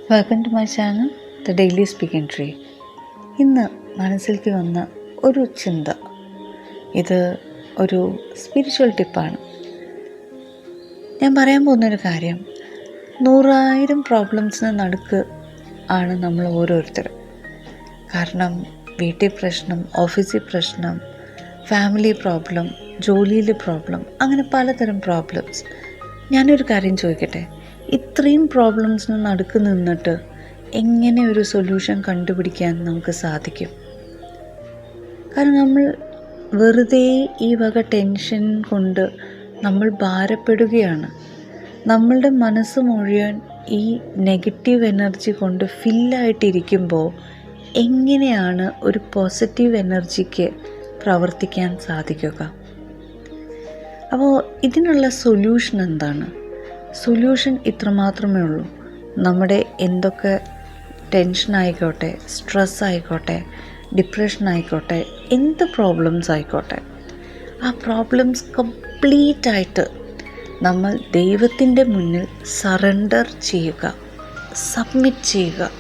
Welcome to my channel the daily speaking tree. ഇന്ന് മനസ്സിലേക്ക് വന്ന ഒരു ചിന്ത, ഇത് ഒരു സ്പിരിച്വൽ ടിപ്പാണ്. ഞാൻ പറയാൻ പോകുന്നൊരു കാര്യം, 100,000 പ്രോബ്ലംസിന് നടുക്ക് ആണ് നമ്മൾ ഓരോരുത്തരും. കാരണം വീട്ടിൽ പ്രശ്നം, ഓഫീസിൽ പ്രശ്നം, ഫാമിലി പ്രോബ്ലം, ജോലിയിൽ പ്രോബ്ലം, അങ്ങനെ പലതരം പ്രോബ്ലംസ്. ഞാനൊരു കാര്യം ചോദിക്കട്ടെ, ഇത്രയും പ്രോബ്ലംസിന് നടുക്ക് നിന്നിട്ട് എങ്ങനെ ഒരു സൊല്യൂഷൻ കണ്ടുപിടിക്കാൻ നമുക്ക് സാധിക്കും? കാരണം നമ്മൾ വെറുതെ ഈ വക ടെൻഷൻ കൊണ്ട് നമ്മൾ ഭാരപ്പെടുകയാണ്. നമ്മളുടെ മനസ്സ് മുഴുവൻ ഈ നെഗറ്റീവ് എനർജി കൊണ്ട് ഫില്ലായിട്ടിരിക്കുമ്പോൾ എങ്ങനെയാണ് ഒരു പോസിറ്റീവ് എനർജിക്ക് പ്രവർത്തിക്കാൻ സാധിക്കുക? അപ്പോൾ ഇതിനുള്ള സൊല്യൂഷൻ എന്താണ്? സൊല്യൂഷൻ ഇത്രമാത്രമേ ഉള്ളൂ. നമ്മുടെ എന്തൊക്കെ ടെൻഷൻ ആയിക്കോട്ടെ, സ്ട്രെസ് ആയിക്കോട്ടെ, ഡിപ്രഷൻ ആയിക്കോട്ടെ, എന്ത് പ്രോബ്ലംസ് ആയിക്കോട്ടെ, ആ പ്രോബ്ലംസ് കംപ്ലീറ്റ് ആയിട്ട് നമ്മൾ ദൈവത്തിൻ്റെ മുന്നിൽ സറണ്ടർ ചെയ്യുക, സബ്മിറ്റ് ചെയ്യുക.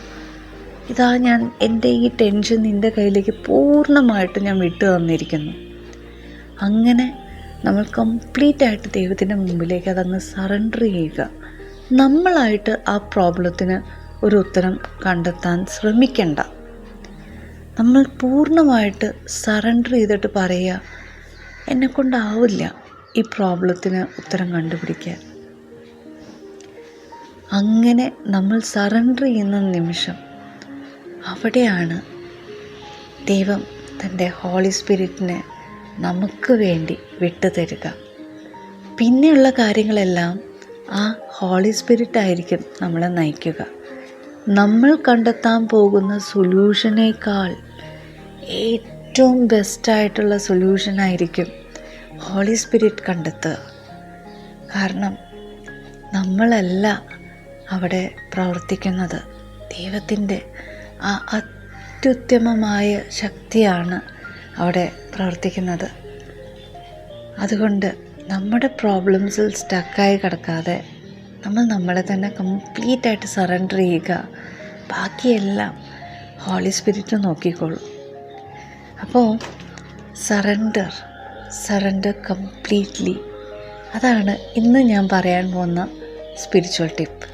ഇതാ ഞാൻ എൻ്റെ ഈ ടെൻഷൻ നിൻ്റെ കയ്യിലേക്ക് പൂർണ്ണമായിട്ട് ഞാൻ വിട്ടു തന്നിരിക്കുന്നു. അങ്ങനെ നമ്മൾ കംപ്ലീറ്റ് ആയിട്ട് ദൈവത്തിൻ്റെ മുമ്പിലേക്ക് അതങ്ങ് സറണ്ടർ ചെയ്യുക. നമ്മളായിട്ട് ആ പ്രോബ്ലത്തിന് ഒരു ഉത്തരം കണ്ടെത്താൻ ശ്രമിക്കണ്ട. നമ്മൾ പൂർണ്ണമായിട്ട് സറണ്ടർ ചെയ്തിട്ട് പറയുക, എന്നെക്കൊണ്ടാവില്ല ഈ പ്രോബ്ലത്തിന് ഉത്തരം കണ്ടുപിടിക്കാൻ. അങ്ങനെ നമ്മൾ സറണ്ടർ ചെയ്യുന്ന നിമിഷം അവിടെയാണ് ദൈവം തൻ്റെ ഹോളി സ്പിരിറ്റിനെ നമുക്ക് വേണ്ടി വിട്ടുതരിക. പിന്നെയുള്ള കാര്യങ്ങളെല്ലാം ആ ഹോളി സ്പിരിറ്റ് ആയിരിക്കും നമ്മളെ നയിക്കുക. നമ്മൾ കണ്ടെത്താൻ പോകുന്ന സൊല്യൂഷനേക്കാൾ ഏറ്റവും ബെസ്റ്റായിട്ടുള്ള സൊല്യൂഷനായിരിക്കും ഹോളി സ്പിരിറ്റ് കണ്ടെത്തുക. കാരണം നമ്മളല്ല അവിടെ പ്രവർത്തിക്കുന്നത്, ദൈവത്തിൻ്റെ ആ അത്യുത്തമമായ ശക്തിയാണ് അവിടെ പ്രവർത്തിക്കുന്നത്. അതുകൊണ്ട് നമ്മുടെ പ്രോബ്ലംസിൽ സ്റ്റക്കായി കിടക്കാതെ നമ്മൾ നമ്മളെ തന്നെ കംപ്ലീറ്റ് ആയിട്ട് സറണ്ടർ ചെയ്യുക. ബാക്കിയെല്ലാം ഹോളി സ്പിരിറ്റ് നോക്കിക്കോളൂ. അപ്പോൾ സറണ്ടർ കംപ്ലീറ്റ്ലി, അതാണ് ഇന്ന് ഞാൻ പറയാൻ പോകുന്ന സ്പിരിച്വൽ ടിപ്പ്.